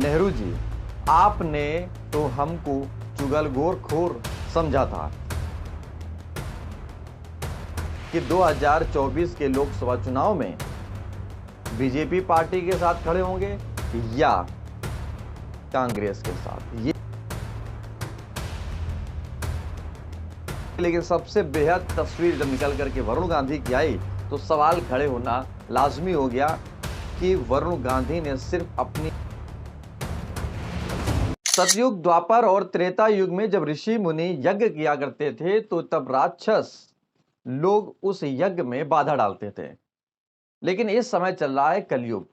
नेहरू जी, आपने तो हमको चुगलखोर समझा था कि 2024 के लोकसभा चुनाव में बीजेपी पार्टी के साथ खड़े होंगे या कांग्रेस के साथ। ये लेकिन सबसे बेहद तस्वीर जब निकल करके वरुण गांधी की आई तो सवाल खड़े होना लाजमी हो गया कि वरुण गांधी ने सिर्फ अपनी सतयुग, द्वापर और त्रेता युग में जब ऋषि मुनि यज्ञ किया करते थे तो तब राक्षस लोग उस यज्ञ में बाधा डालते थे। लेकिन इस समय चल रहा है कलयुग,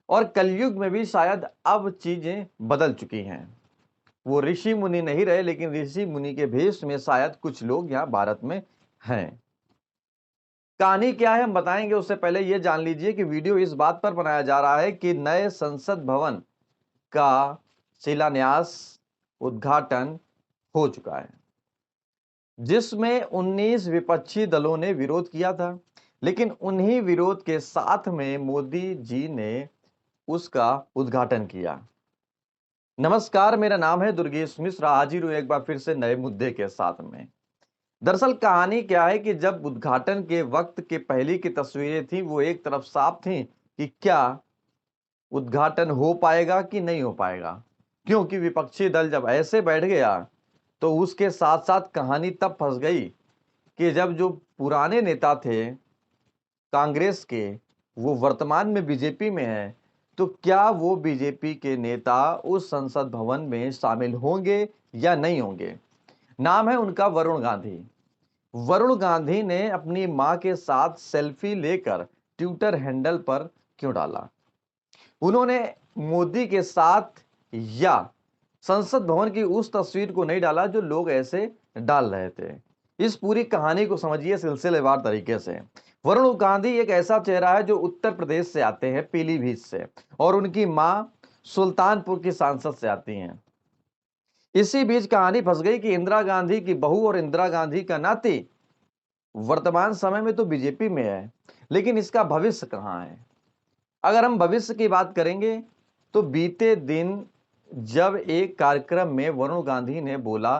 और कलयुग में भी शायद अब चीजें बदल चुकी हैं। वो ऋषि मुनि नहीं रहे, लेकिन ऋषि मुनि के भेष में शायद कुछ लोग यहां भारत में हैं। कहानी क्या है हम बताएंगे, उससे पहले यह जान लीजिए कि वीडियो इस बात पर बनाया जा रहा है कि नए संसद भवन का शिलान्यास, उद्घाटन हो चुका है, जिसमें 19 विपक्षी दलों ने विरोध किया था। लेकिन उन्हीं विरोध के साथ में मोदी जी ने उसका उद्घाटन किया। नमस्कार, मेरा नाम है दुर्गेश मिश्रा, हाजिर हूं एक बार फिर से नए मुद्दे के साथ में। दरअसल कहानी क्या है कि जब उद्घाटन के वक्त के पहली की तस्वीरें थी वो एक तरफ साफ थी कि क्या उद्घाटन हो पाएगा कि नहीं हो पाएगा, क्योंकि विपक्षी दल जब ऐसे बैठ गया तो उसके साथ साथ कहानी तब फंस गई कि जब जो पुराने नेता थे कांग्रेस के वो वर्तमान में बीजेपी में है, तो क्या वो बीजेपी के नेता उस संसद भवन में शामिल होंगे या नहीं होंगे। नाम है उनका वरुण गांधी। वरुण गांधी ने अपनी मां के साथ सेल्फी लेकर ट्विटर हैंडल पर क्यों डाला? उन्होंने मोदी के साथ या संसद भवन की उस तस्वीर को नहीं डाला जो लोग ऐसे डाल रहे थे। इस पूरी कहानी को समझिए सिलसिलेवार तरीके से। वरुण गांधी एक ऐसा चेहरा है जो उत्तर प्रदेश से आते हैं, पीलीभीत से, और उनकी मां सुल्तानपुर की सांसद से आती हैं। इसी बीच कहानी फंस गई कि इंदिरा गांधी की बहू और इंदिरा गांधी का नाती वर्तमान समय में तो बीजेपी में है, लेकिन इसका भविष्य कहां है? अगर हम भविष्य की बात करेंगे तो बीते दिन जब एक कार्यक्रम में वरुण गांधी ने बोला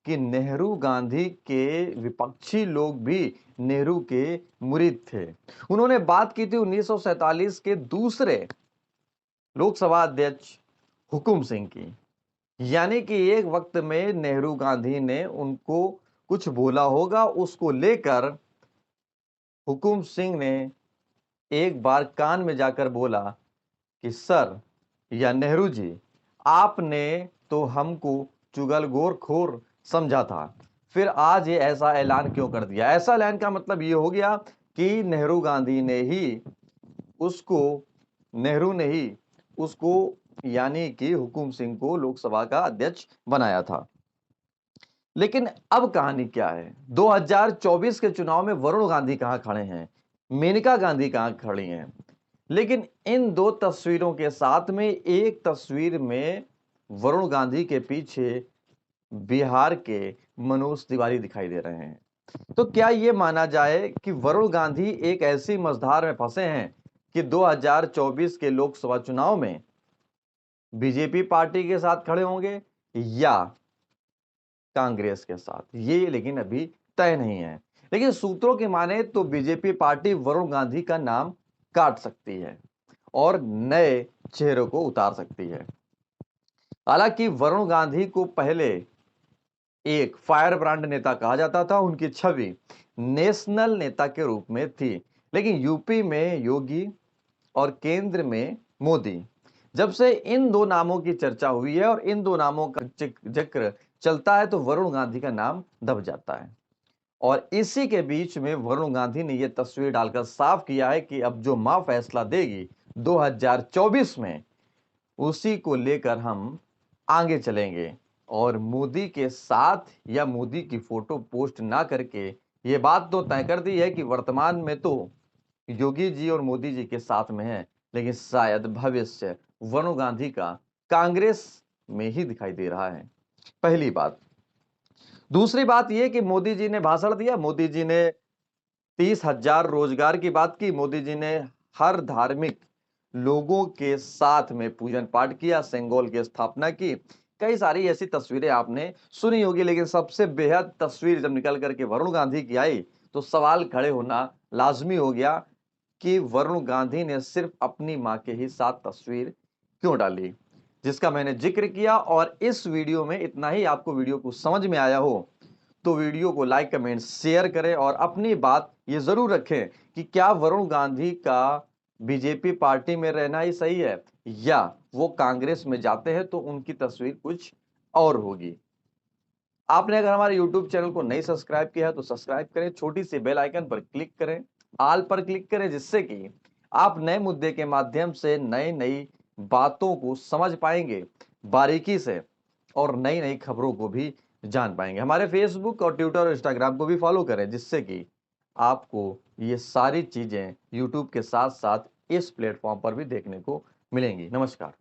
कि नेहरू गांधी के विपक्षी लोग भी नेहरू के मुरीद थे। उन्होंने बात की थी 1947 के दूसरे लोकसभा अध्यक्ष हुकुम सिंह की, यानी कि एक वक्त में नेहरू गांधी ने उनको कुछ बोला होगा, उसको लेकर हुकुम सिंह ने एक बार कान में जाकर बोला कि सर या नेहरू जी, आपने तो हमको चुगलखोर समझा था, फिर आज ये ऐसा ऐलान क्यों कर दिया? ऐसा ऐलान का मतलब ये हो गया कि नेहरू ने ही उसको यानी कि हुकुम सिंह को लोकसभा का अध्यक्ष बनाया था। लेकिन अब कहानी क्या है? 2024 के चुनाव में वरुण गांधी कहां खड़े हैं, मेनका गांधी कहां खड़ी हैं? लेकिन इन दो तस्वीरों के साथ में एक तस्वीर में वरुण गांधी के पीछे बिहार के मनोज तिवारी दिखाई दे रहे हैं। तो क्या यह माना जाए कि वरुण गांधी एक ऐसी मझधार में फंसे हैं कि 2024 के लोकसभा चुनाव में बीजेपी पार्टी के साथ खड़े होंगे या कांग्रेस के साथ? ये लेकिन अभी तय नहीं है। लेकिन सूत्रों की माने तो बीजेपी पार्टी वरुण गांधी का नाम काट सकती है और नए चेहरों को उतार सकती है। हालांकि वरुण गांधी को पहले एक फायर ब्रांड नेता कहा जाता था, उनकी छवि नेशनल नेता के रूप में थी। लेकिन यूपी में योगी और केंद्र में मोदी, जब से इन दो नामों की चर्चा हुई है और इन दो नामों का जिक्र चलता है तो वरुण गांधी का नाम दब जाता है। और इसी के बीच में वरुण गांधी ने यह तस्वीर डालकर साफ किया है कि अब जो मां फैसला देगी 2024 में, उसी को लेकर हम आगे चलेंगे। और मोदी के साथ या मोदी की फोटो पोस्ट ना करके ये बात तो तय कर दी है कि वर्तमान में तो योगी जी और मोदी जी के साथ में है, लेकिन शायद भविष्य वरुण गांधी का कांग्रेस में ही दिखाई दे रहा है। पहली बात। दूसरी बात यह कि मोदी जी ने भाषण दिया, मोदी जी ने 30,000 रोजगार की बात की, मोदी जी ने हर धार्मिक लोगों के साथ में पूजन पाठ किया, सेंगोल की स्थापना की। कई सारी ऐसी तस्वीरें आपने सुनी होगी, लेकिन सबसे बेहद तस्वीर जब निकल करके वरुण गांधी की आई तो सवाल खड़े होना लाजमी हो गया कि वरुण गांधी ने सिर्फ अपनी मां के ही साथ तस्वीर क्यों डाली, जिसका मैंने जिक्र किया। और इस वीडियो में इतना ही। आपको वीडियो को समझ में आया हो तो वीडियो को लाइक, कमेंट, शेयर करें और अपनी बात ये जरूर रखें कि क्या वरुण गांधी का बीजेपी पार्टी में रहना ही सही है या वो कांग्रेस में जाते हैं तो उनकी तस्वीर कुछ और होगी। आपने अगर हमारे YouTube चैनल को नहीं सब्सक्राइब किया है तो सब्सक्राइब करें, छोटी सी बेल आइकन पर क्लिक करें, ऑल पर क्लिक करें, जिससे कि आप नए मुद्दे के माध्यम से नई नई बातों को समझ पाएंगे बारीकी से और नई नई खबरों को भी जान पाएंगे। हमारे फेसबुक और ट्विटर और इंस्टाग्राम को भी फॉलो करें, जिससे कि आपको ये सारी चीजें YouTube के साथ साथ इस प्लेटफॉर्म पर भी देखने को मिलेंगी। नमस्कार।